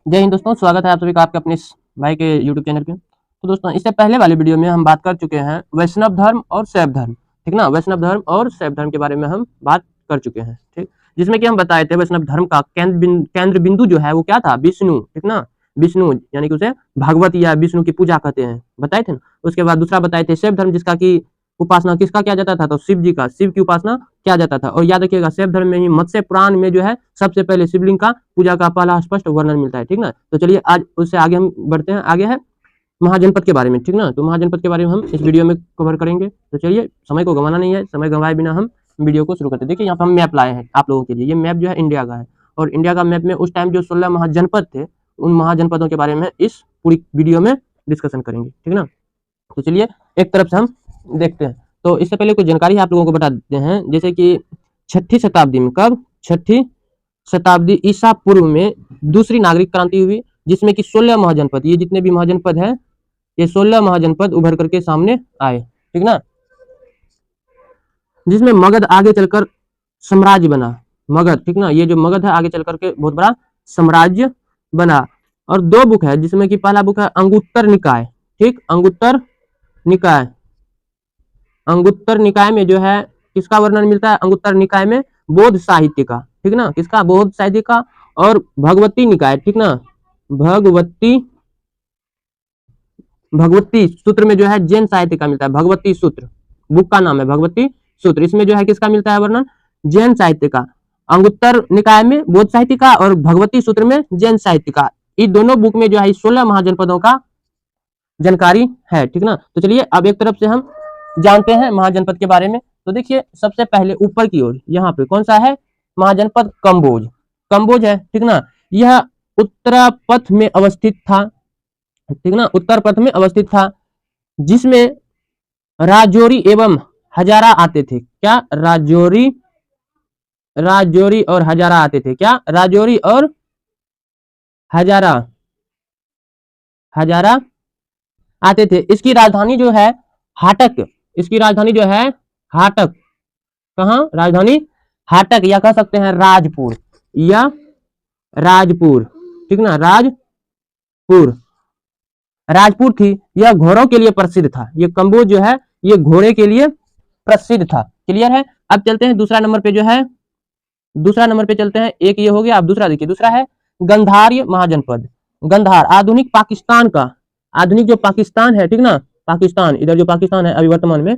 जय हिंद दोस्तों, स्वागत है आप सभी का आपके अपने इस भाई के यूट्यूब चैनल पे। तो दोस्तों, इससे पहले वाली वीडियो में हम बात कर चुके हैं वैष्णव धर्म और शैव धर्म, ठीक ना। वैष्णव धर्म और शैव धर्म के बारे में हम बात कर चुके हैं, ठीक। जिसमें कि हम बताए थे वैष्णव धर्म का केंद्र बिंदु जो है वो क्या था, विष्णु, ठीक ना। विष्णु यानी कि उसे भागवत या विष्णु की पूजा कहते हैं, बताए थे ना। उसके बाद दूसरा बताए थे शैव धर्म, जिसका की उपासना किसका किया जाता था, तो शिव जी का, शिव की उपासना किया जाता था। और याद रखिएगा, शैव धर्म में ही मत्स्य पुराण में जो है सबसे पहले शिवलिंग का पूजा का पहला स्पष्ट वर्णन मिलता है, ठीक ना। तो चलिए आज उससे आगे हम बढ़ते हैं। आगे है महाजनपद के बारे में, ठीक ना। तो महाजनपद के बारे में हम इस वीडियो में कवर करेंगे। तो चलिए, समय को गंवाना नहीं है, समय गंवाए बिना हम वीडियो को शुरू करते हैं। देखिए यहाँ पर हम मैप लाए हैं आप लोगों के लिए। ये मैप जो है इंडिया का है, और इंडिया का मैप में उस टाइम जो 16 महाजनपद थे, उन महाजनपदों के बारे में इस पूरी वीडियो में डिस्कशन करेंगे, ठीक ना। तो चलिए एक तरफ से हम देखते हैं। तो इससे पहले कुछ जानकारी आप लोगों को बता देते हैं, जैसे कि 6ठी शताब्दी में, कब, 6ठी शताब्दी ईसा पूर्व में दूसरी नागरिक क्रांति हुई, जिसमें कि 16 महाजनपद, ये जितने भी महाजनपद हैं, ये 16 महाजनपद उभर करके सामने आए, ठीक ना। जिसमें मगध आगे चलकर साम्राज्य बना, मगध, ठीक ना। ये जो मगध है आगे चल करके बहुत बड़ा साम्राज्य बना। और दो बुक है, जिसमें कि पहला बुक है अंगुत्तर निकाय, ठीक, अंगुत्तर निकाय। अंगुत्तर निकाय में जो है किसका वर्णन मिलता है, अंगुत्तर निकाय में बौद्ध साहित्य का, ठीक ना, किसका, बौद्ध साहित्य का। और भगवती निकाय, ठीक ना, भगवती सूत्र में जो है जैन साहित्य का मिलता है। भगवती सूत्र बुक का नाम है, भगवती सूत्र। इसमें जो है किसका मिलता है वर्णन, जैन साहित्य का। अंगुत्तर निकाय में बौद्ध साहित्य का और भगवती सूत्र में जैन साहित्य का। इन दोनों बुक में जो है 16 महाजनपदों का जानकारी है, ठीक ना। तो चलिए अब एक तरफ से हम जानते हैं महाजनपद के बारे में। तो देखिए सबसे पहले ऊपर की ओर यहाँ पे कौन सा है, महाजनपद कंबोज, कंबोज है, ठीक ना। यह उत्तरापथ में अवस्थित था, ठीक ना, उत्तर पथ में अवस्थित था, जिसमें राजौरी एवं हजारा आते थे। क्या, राजौरी, राजौरी और हजारा आते थे। क्या, राजौरी और हजारा, हजारा आते थे। इसकी राजधानी जो है हाटक, इसकी राजधानी जो है हाटक, कहाँ, राजधानी हाटक, या कह सकते हैं राजपुर, या राजपुर, ठीक ना, राजपुर, राजपुर थी। यह घोड़ों के लिए प्रसिद्ध था। ये कंबोज जो है ये घोड़े के लिए प्रसिद्ध था। क्लियर है। अब चलते हैं दूसरा नंबर पे जो है, दूसरा नंबर पे चलते हैं। एक ये हो गया, अब दूसरा देखिए, दूसरा है गंधार महाजनपद। गंधार आधुनिक पाकिस्तान का, आधुनिक जो पाकिस्तान है, ठीक ना, पाकिस्तान, इधर जो पाकिस्तान है अभी वर्तमान में,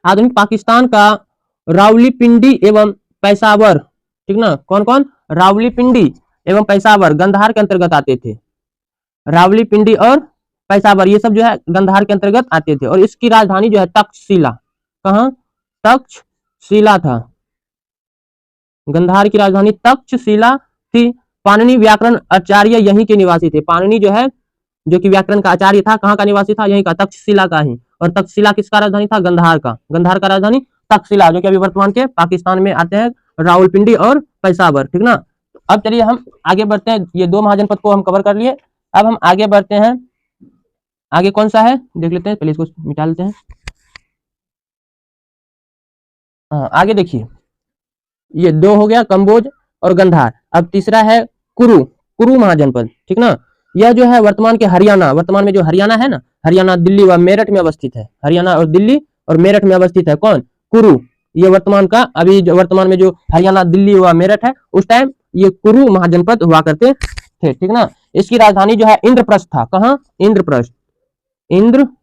आधुनिक पाकिस्तान का रावलीपिंडी एवं पेशावर, ठीक ना, कौन कौन, रावलीपिंडी एवं पेशावर गंधार के अंतर्गत आते थे। रावलीपिंडी और पेशावर ये सब जो है गंधार के अंतर्गत आते थे। और इसकी राजधानी जो है तक्षशिला, कहाँ, तक्षशिला था। गंधार की राजधानी तक्षशिला थी। पाणिनि व्याकरण आचार्य यहीं के निवासी थे। पाणिनि जो है, जो कि व्याकरण का आचार्य था, कहाँ का निवासी था, यहीं का, तक्षशिला का ही। और तक्षशिला किसका राजधानी था, गंधार का। गंधार का राजधानी तक्षशिला, जो कि अभी वर्तमान के पाकिस्तान में आते हैं, रावलपिंडी और पेशावर, ठीक ना। अब चलिए हम आगे बढ़ते हैं। ये दो महाजनपद को हम कवर कर लिए। अब हम आगे बढ़ते हैं। आगे कौन सा है देख लेते हैं, पहले इसको मिटा लेते हैं। हाँ, आगे देखिए, ये दो हो गया, कंबोज और गंधार। अब तीसरा है कुरु, कुरु महाजनपद, ठीक ना। यह जो है वर्तमान के हरियाणा, वर्तमान में जो हरियाणा है ना, हरियाणा, दिल्ली व मेरठ में अवस्थित है। हरियाणा और दिल्ली और मेरठ में अवस्थित है कौन, कुरु। ये वर्तमान का, अभी जो वर्तमान में जो हरियाणा, दिल्ली व मेरठ है, उस टाइम ये कुरु महाजनपद हुआ करते थे, ठीक ना। इसकी राजधानी जो है इंद्रप्रस्थ था। कहाँ, इंद्रप्रस्थ, इंद्रप्रस्थ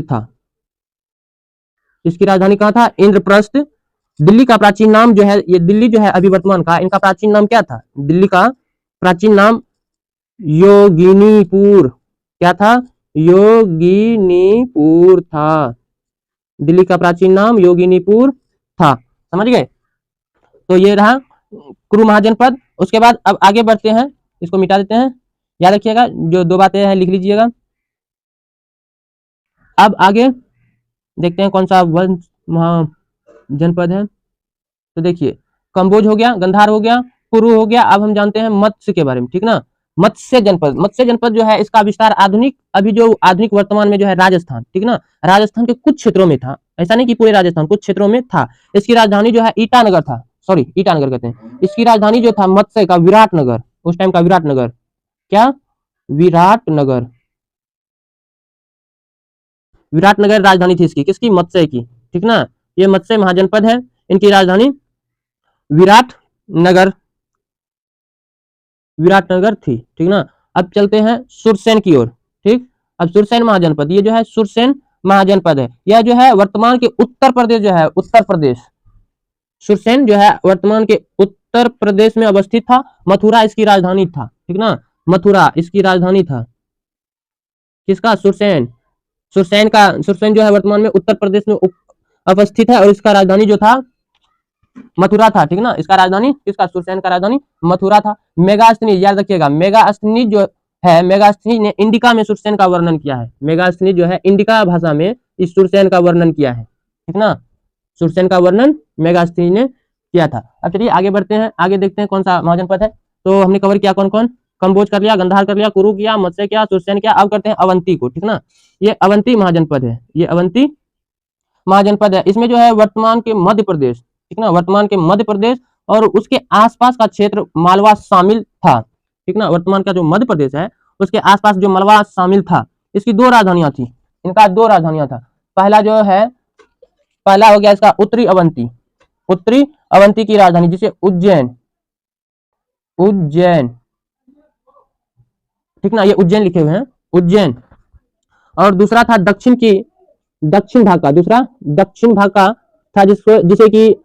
था। इसकी राजधानी कहाँ था, इंद्रप्रस्थ। दिल्ली का प्राचीन नाम जो है, ये दिल्ली जो है अभी वर्तमान का, इनका प्राचीन नाम क्या था, दिल्ली का प्राचीन नाम योगिनीपुर, क्या था, योगिनीपुर था। दिल्ली का प्राचीन नाम योगिनीपुर था, समझ गए। तो ये रहा कुरु महाजनपद। उसके बाद अब आगे बढ़ते हैं, इसको मिटा देते हैं, याद रखिएगा, जो दो बातें हैं लिख लीजिएगा। अब आगे देखते हैं कौन सा वन महाजनपद है। तो देखिए, कंबोज हो गया, गंधार हो गया, कुरु हो गया। अब हम जानते हैं मत्स्य के बारे में, ठीक ना। मत्स्य जनपद, मत्स्य जनपद जो है इसका विस्तार आधुनिक, अभी जो आधुनिक वर्तमान में जो है राजस्थान, ठीक ना, राजस्थान के कुछ क्षेत्रों में था, ऐसा नहीं कि पूरे राजस्थान, कुछ क्षेत्रों में था। इसकी राजधानी जो है ईटानगर था, सॉरी ईटानगर कहते हैं। इसकी राजधानी जो था मत्स्य का विराटनगर, उस टाइम का विराटनगर, क्या, विराटनगर, विराटनगर राजधानी थी इसकी, किसकी, मत्स्य की, ठीक ना। ये मत्स्य महाजनपद है, इनकी राजधानी विराटनगर, विराटनगर थी, ठीक ना। अब चलते हैं सुरसेन की ओर, ठीक। अब सुरसेन महाजनपद, ये जो है सुरसेन महाजनपद है, यह जो है वर्तमान के उत्तर प्रदेश जो है, उत्तर प्रदेश, सुरसेन जो है वर्तमान के उत्तर प्रदेश में अवस्थित था। मथुरा इसकी राजधानी था, ठीक ना, मथुरा इसकी राजधानी था, किसका, सुरसेन, सुरसेन जो है वर्तमान में उत्तर प्रदेश में अवस्थित है और इसका राजधानी जो था मथुरा था, ठीक ना। इसका राजधानी, किसका, सुरसेन का राजधानी मथुरा था। मेगास्थनीज, याद रखिएगा, मेगास्थनीज जो है, मेगास्थनीज ने इंडिका में सुरसेन का वर्णन किया है, मेगास्थनीज जो है इंडिका भाषा में इस सुरसेन का वर्णन किया है, ठीक ना। सुरसेन का वर्णन मेगास्थनीज ने किया था। अब चलिए आगे बढ़ते हैं, आगे देखते हैं कौन सा महाजनपद है। तो हमने कवर किया कौन कौन, कंबोज कर लिया, गंधार कर लिया, कुरु किया, मत्स्य किया, सुरसेन किया। अब करते हैं अवंती को, ठीक ना। ये अवंती महाजनपद है, ये अवंती महाजनपद है। इसमें जो है वर्तमान के मध्य प्रदेश, ठीक ना, वर्तमान के मध्य प्रदेश और उसके आसपास का क्षेत्र मालवा शामिल था, ठीक ना। वर्तमान का जो मध्य प्रदेश है उसके आसपास जो मालवा शामिल था। इसकी दो राजधानियां थी, इनका दो राजधानियां था। पहला जो है, पहला हो गया इसका उत्तरी अवंती, उत्तरी अवंती की राजधानी जिसे उज्जैन, उज्जैन, ठीक ना, ये उज्जैन लिखे हुए हैं, उज्जैन। और दूसरा था दक्षिण की, दक्षिण भाग का, दूसरा दक्षिण भाग का था जिसको, जिसे कि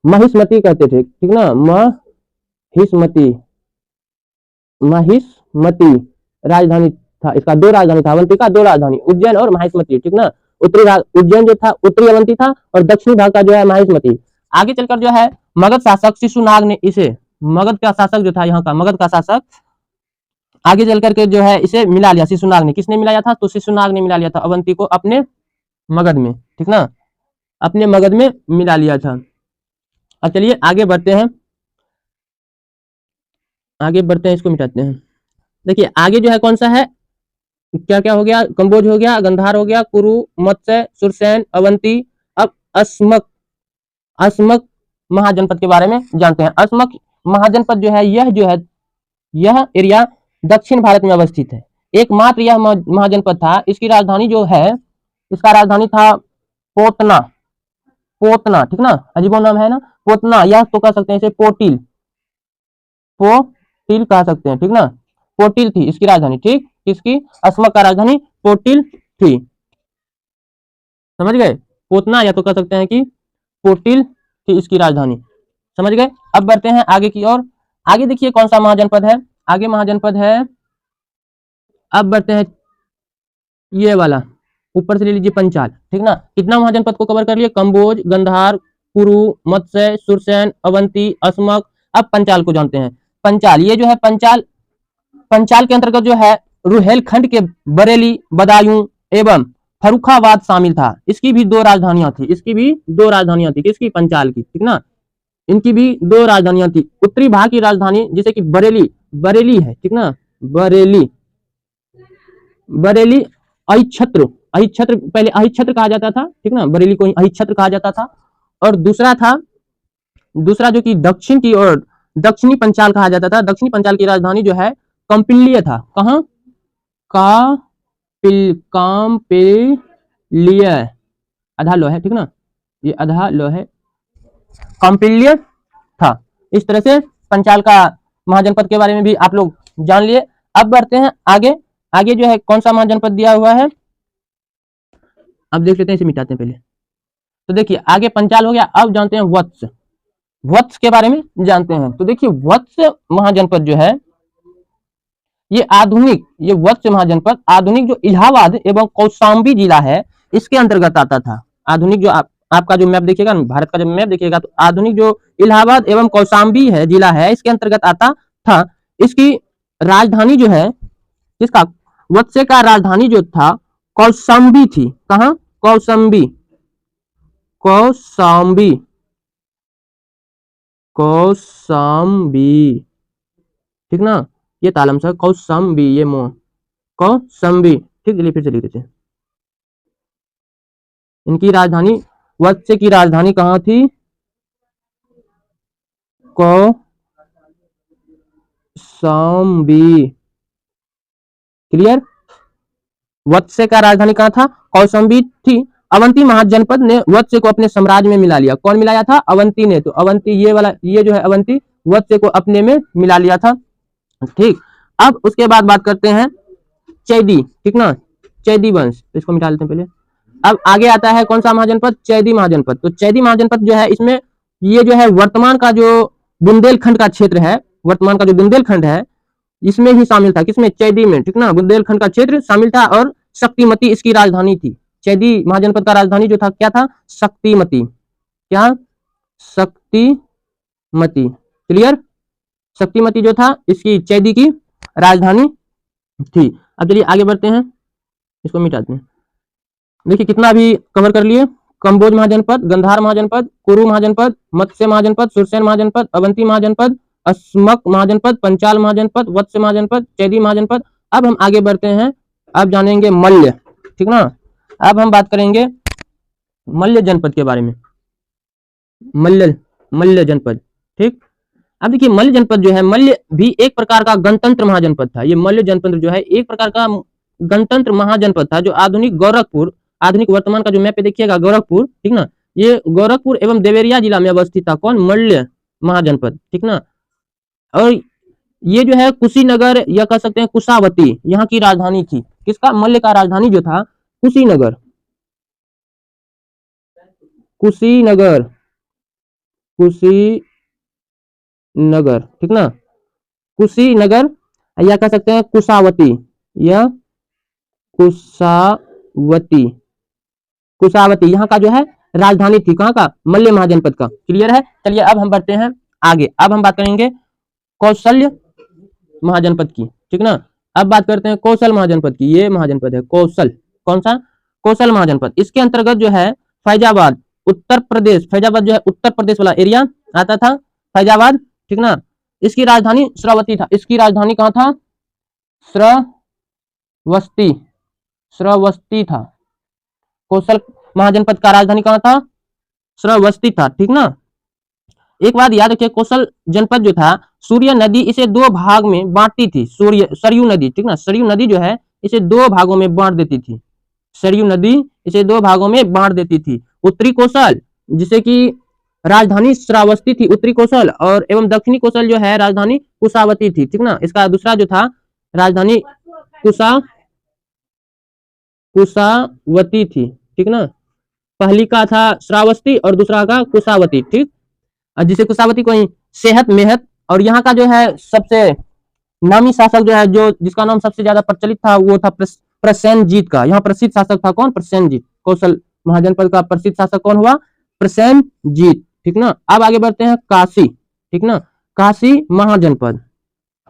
महिष्मती कहते थे, ठीक ना, महिष्मती, महिष्मती राजधानी था इसका, दो राजधानी था अवंती का, दो राजधानी उज्जैन और महिष्मती, ठीक ना। उत्तरी उज्जैन जो था उत्तरी अवंती था और दक्षिणी भाग का जो है महिष्मती। आगे चलकर जो है मगध शासक शिशुनाग ने इसे, मगध का शासक जो था यहाँ का, मगध का शासक आगे चल करके जो है इसे मिला लिया, शिशुनाग ने, किसने मिलाया था, तो शिशुनाग ने मिला लिया था अवंती को अपने मगध में, ठीक ना, अपने मगध में मिला लिया था। अब चलिए आगे बढ़ते हैं, आगे बढ़ते हैं, इसको मिटाते हैं। देखिए आगे जो है कौन सा है, क्या क्या हो गया, कंबोज हो गया, गंधार हो गया, कुरु, मत्स्य, सुरसेन, अवंती। अब अस्मक, अस्मक महाजनपद के बारे में जानते हैं। अस्मक महाजनपद जो है, यह जो है, यह एरिया दक्षिण भारत में अवस्थित है। एकमात्र यह महाजनपद था, इसकी राजधानी जो है, इसका राजधानी था पोतना, पोतना, ठीक ना, अजीबो नाम है ना, पोतना, या तो कह सकते हैं इसे पोटिल, पोटिल कह सकते हैं, ठीक ना, पोटिल थी इसकी राजधानी, ठीक, किसकी, अस्मक का राजधानी पोटिल थी, समझ गए, पोतना या तो कह सकते हैं कि पोटिल थी इसकी राजधानी, समझ गए। अब बढ़ते हैं आगे की ओर, आगे देखिए कौन सा महाजनपद है, आगे महाजनपद है, अब बढ़ते हैं ये वाला, ऊपर से ले लीजिए पंचाल, ठीक ना। कितना महाजनपद को कवर कर लिए, कंबोज, गंधार, कुरु, मत्स्य, सुरसेन, अवंती, अस्मक। अब पंचाल को जानते हैं। पंचाल, ये जो है पंचाल, पंचाल के अंतर्गत जो है रुहेलखंड के बरेली, बदायूं एवं फर्रुखाबाद शामिल था। इसकी भी दो राजधानियां थी, इसकी भी दो राजधानियां थी, किसकी, पंचाल की, ठीक ना, इनकी भी दो राजधानियां थी। उत्तरी भाग की राजधानी जिसे कि बरेली, बरेली है, ठीक ना, बरेली, बरेली अहिच्छत्र, अहिच्छत्र, पहले अहिच्छत्र कहा जाता था, ठीक ना, बरेली को अहिच्छत्र कहा जाता था। और दूसरा था, दूसरा जो कि दक्षिण की ओर दक्षिणी पंचाल कहा जाता था। दक्षिणी पंचाल की राजधानी जो है कंपिल्य था, कहां, काम्पिल्य, आधा लो है, ठीक ना, ये आधा लो है, कौम्पिल्य था। इस तरह से पंचाल का महाजनपद के बारे में भी आप लोग जान लिए। अब बढ़ते हैं आगे, आगे जो है कौन सा महाजनपद दिया हुआ है, अब देख लेते हैं, इसे मिटाते हैं पहले। तो देखिए आगे पंचाल हो गया, अब जानते हैं वत्स, वत्स के बारे में जानते हैं। तो देखिए वत्स महाजनपद जो है, ये आधुनिक, ये वत्स महाजनपद आधुनिक जो इलाहाबाद एवं कौशाम्बी जिला है इसके अंतर्गत आता था। आधुनिक जो आपका जो मैप देखिएगा, भारत का जब मैप देखिएगा, तो आधुनिक जो इलाहाबाद एवं कौशाम्बी है जिला है, इसके अंतर्गत आता था। इसकी राजधानी जो है, इसका वत्स का राजधानी जो था कौशाम्बी थी, कहां, कौशाम्बी, कौशाम्बी, कौशाम्बी, ठीक ना, ये तालम से कौशाम्बी, ये मो कौशाम्बी, ठीक, चलिए फिर से लिख देते हैं। इनकी राजधानी, वत्स की राजधानी कहां थी, कौशाम्बी। क्लियर। वत्स का राजधानी कहाँ था? कौशाम्बी थी। अवंती महाजनपद ने वत्स को अपने साम्राज्य में मिला लिया। कौन मिलाया था? अवंती ने। तो अवंती ये वाला, ये जो है अवंती, वत्स को अपने में मिला लिया था। ठीक। अब उसके बाद बात करते हैं चैदी, ठीक ना, चैदी वंश। तो इसको मिटा लेते हैं पहले। अब आगे आता है कौन सा महाजनपद? चैदी महाजनपद। तो चैदी महाजनपद जो है, इसमें ये जो है वर्तमान का जो बुंदेलखंड का क्षेत्र है, वर्तमान का जो बुंदेलखंड है, इसमें ही शामिल था। किसमें? चैदी में, ठीक ना, बुंदेलखंड का क्षेत्र शामिल था। और शक्तिमती इसकी राजधानी थी। चैदी महाजनपद का राजधानी जो था क्या था? शक्तिमती। क्या? शक्तिमती। क्लियर। शक्तिमती जो था इसकी, चैदी की राजधानी थी। अब चलिए आगे बढ़ते हैं, इसको मिटाते हैं। देखिए कितना अभी कवर कर लिए। कंबोज महाजनपद, गंधार महाजनपद, कुरु महाजनपद, मत्स्य महाजनपद, सुरसेन महाजनपद, अवंती महाजनपद, अस्मक महाजनपद, पंचाल महाजनपद, वत्स महाजनपद, चैदी महाजनपद। अब हम आगे बढ़ते हैं, अब जानेंगे मल्ल, ठीक ना। अब हम बात करेंगे मल्ल जनपद के बारे में। मल्ल जनपद, ठीक। अब देखिए मल्ल जनपद जो है, मल्ल भी एक प्रकार का गणतंत्र महाजनपद था। ये मल्ल जनपद जो है एक प्रकार का गणतंत्र महाजनपद था, जो आधुनिक गोरखपुर, आधुनिक वर्तमान का जो मैप पे देखिएगा गोरखपुर, ठीक ना, ये गोरखपुर एवं देवरिया जिला में अवस्थित था। कौन? मल्ल महाजनपद, ठीक ना। और ये जो है कुशीनगर या कह सकते हैं कुशावती, यहाँ की राजधानी थी। किसका? मल्ल का राजधानी जो था कुशीनगर, कुशीनगर, कुशीनगर, ठीक ना, कुशीनगर या कह सकते हैं कुशावती, या कुशावती, कुशावती यहाँ का जो है राजधानी थी। कहाँ का? मल्ल महाजनपद का। क्लियर है। चलिए अब हम बढ़ते हैं आगे। अब हम बात करेंगे कौशल्य महाजनपद की, ठीक ना। अब बात करते हैं कौशल महाजनपद की। ये महाजनपद है कौशल। कौन सा? कौशल महाजनपद। इसके अंतर्गत जो है फैजाबाद, उत्तर प्रदेश, फैजाबाद जो है उत्तर प्रदेश वाला एरिया आता था, फैजाबाद, ठीक ना। इसकी राजधानी श्रावस्ती था। इसकी राजधानी कहाँ था? श्रावस्ती, श्रावस्ती था। कौशल महाजनपद का राजधानी कहाँ था? श्रावस्ती था, ठीक ना। एक बात याद रखिए, कौशल जनपद जो था, सूर्य नदी इसे दो भाग में बांटती थी। सरयू नदी, ठीक ना, सरयू नदी जो है इसे दो भागों में बांट देती थी। सरयू नदी इसे दो भागों में बांट देती थी। उत्तरी कौशल, जिसे की राजधानी श्रावस्ती थी, उत्तरी कौशल, और एवं दक्षिणी कौशल जो है राजधानी कुशावती थी, ठीक ना। इसका दूसरा जो था राजधानी कुशावती थी, ठीक ना। पहली का था श्रावस्ती और दूसरा का कुशावती, ठीक। जिसे कुशावती को सेहत मेहत, और यहाँ का जो है सबसे नामी शासक जो है, जो जिसका नाम सबसे ज्यादा प्रचलित था, वो था प्रसेनजीत का। यहाँ प्रसिद्ध शासक था कौन? प्रसेनजीत। कौशल महाजनपद का प्रसिद्ध शासक कौन हुआ? प्रसेनजीत, ठीक ना। अब आगे बढ़ते हैं काशी, ठीक ना, काशी महाजनपद।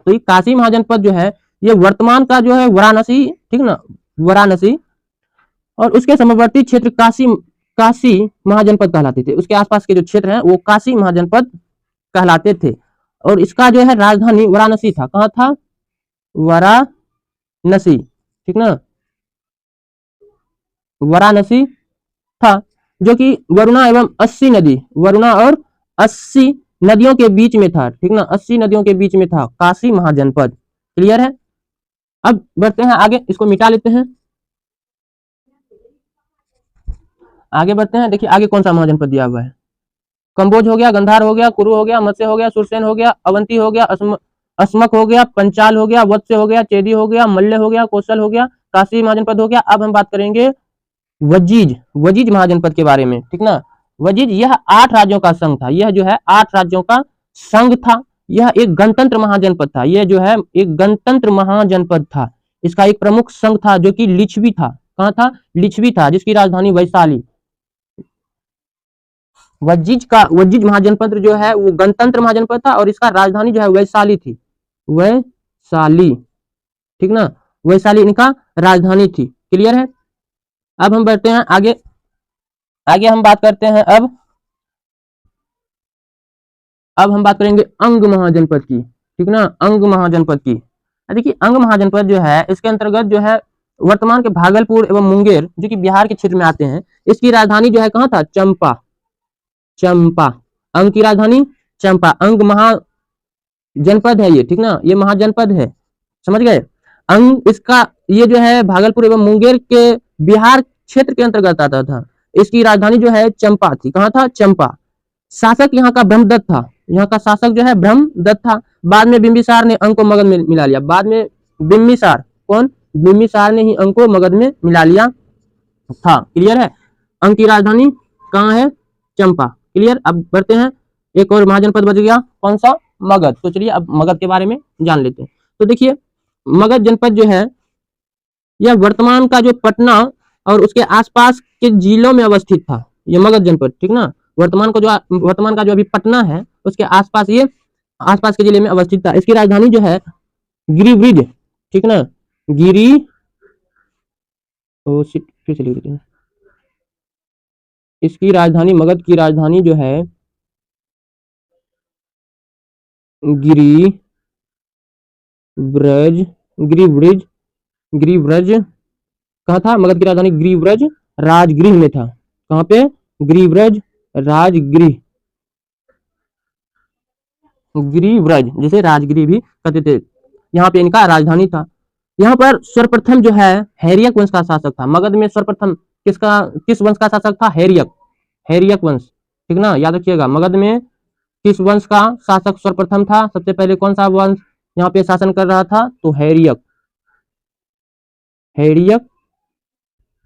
तो ये काशी महाजनपद जो है, ये वर्तमान का जो है वाराणसी, ठीक ना, वाराणसी, और उसके समवर्ती क्षेत्र काशी, काशी महाजनपद कहलाते थे। उसके आसपास के जो क्षेत्र हैं वो काशी महाजनपद कहलाते थे। और इसका जो है राजधानी वाराणसी था। कहाँ था? वाराणसी, ठीक ना, वाराणसी था, जो कि वरुणा एवं अस्सी नदी, वरुणा और अस्सी नदियों के बीच में था, ठीक ना, 80 नदियों के बीच में था काशी महाजनपद। क्लियर है। अब बढ़ते हैं आगे, इसको मिटा लेते हैं। आगे बढ़ते हैं। देखिए आगे कौन सा महाजनपद दिया हुआ है। कंबोज हो गया, गंधार हो गया, कुरु हो गया, मत्स्य हो गया, सुरसेन हो गया, अवंती हो गया, अस्मक हो गया, पंचाल हो गया, वत्स्य हो गया, चेदी हो गया, मल्ल हो गया, कौशल हो गया, काशी महाजनपद हो गया। अब हम बात करेंगे वजीज, वजीज महाजनपद के बारे में, ठीक ना। वजीज यह 8 राज्यों का संघ था। यह जो है 8 राज्यों का संघ था। यह एक गणतंत्र महाजनपद था। यह जो है एक गणतंत्र महाजनपद था। इसका एक प्रमुख संघ था जो कि लिच्छवी था। कहाँ था? लिच्छवी था, जिसकी राजधानी वैशाली। वजीज महाजनपद जो है वो गणतंत्र महाजनपद था, और इसका राजधानी जो है वैशाली थी। वैशाली, ठीक ना, वैशाली इनका राजधानी थी। क्लियर है। अब हम बढ़ते हैं आगे। आगे हम बात करते हैं अब हम बात करेंगे अंग महाजनपद की, ठीक ना, अंग महाजनपद की। देखिए अंग महाजनपद जो है, इसके अंतर्गत जो है वर्तमान के भागलपुर एवं मुंगेर, जो कि बिहार के क्षेत्र में आते हैं, इसकी राजधानी जो है कहाँ था? चंपा, चंपा। अंग की राजधानी चंपा। अंग जनपद है ये, ठीक ना, ये महाजनपद है, समझ गए। अंग इसका ये जो है भागलपुर एवं मुंगेर के बिहार क्षेत्र के अंतर्गत आता था। इसकी राजधानी जो है चंपा थी। कहाँ था? चंपा। शासक यहाँ का ब्रह्मदत्त था। यहाँ का शासक जो है ब्रह्मदत्त था। बाद में बिंबिसार ने अंग को मगध में मिला लिया। बाद में बिंबिसार, कौन? बिंबिसार ने ही अंग को मगध में मिला लिया था। क्लियर है? अंग की राजधानी कहाँ है? चंपा। क्लियर? अब बढ़ते हैं, एक और महाजनपद बच गया, कौन सा? मगध। तो चलिए अब मगध के बारे में जान लेते हैं। तो देखिए मगध जनपद जो है यह वर्तमान का जो पटना और उसके आसपास के जिलों में अवस्थित था। ये मगध जनपद, ठीक ना, वर्तमान का जो अभी पटना है उसके आसपास, ये आसपास के जिले में अवस्थित था। इसकी राजधानी जो है गिरिब्रिज, ठीक ना, फिर से लिख देते हैं। इसकी राजधानी, मगध की राजधानी जो है गिरिब्रज, गिरिब्रज कहाँ था? मगध की राजधानी गिरिब्रज राजगृह में था। कहाँ पे? गिरिब्रज राजगृह, गिरिब्रज जिसे राजगृह भी कहते थे, यहाँ पे इनका राजधानी था। यहाँ पर सर्वप्रथम जो है हैरियक वंश का शासक था। मगध में सर्वप्रथम किस वंश का शासक था? हैरियक वंश, ठीक ना, याद रखिएगा। मगध में किस वंश का शासक सर्वप्रथम था? सबसे पहले कौन सा वंश यहाँ पे शासन कर रहा था? तो हैरियक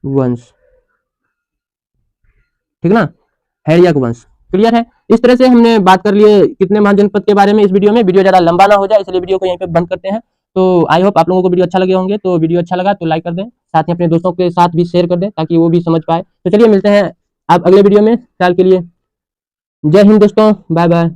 वंश, ठीक ना, हैरियक वंश। क्लियर है? इस तरह से हमने बात कर लिए कितने महाजनपद के बारे में इस वीडियो में। वीडियो ज्यादा लंबा ना हो जाए इसलिए वीडियो को यहीं पे बंद करते हैं। तो आई होप आप लोगों को वीडियो अच्छा लगे होंगे। तो वीडियो अच्छा लगा तो लाइक कर दें, साथ ही अपने दोस्तों के साथ भी शेयर कर दें ताकि वो भी समझ पाए। तो चलिए मिलते हैं आप अगले वीडियो में। फिलहाल के लिए जय हिंद दोस्तों, बाय बाय।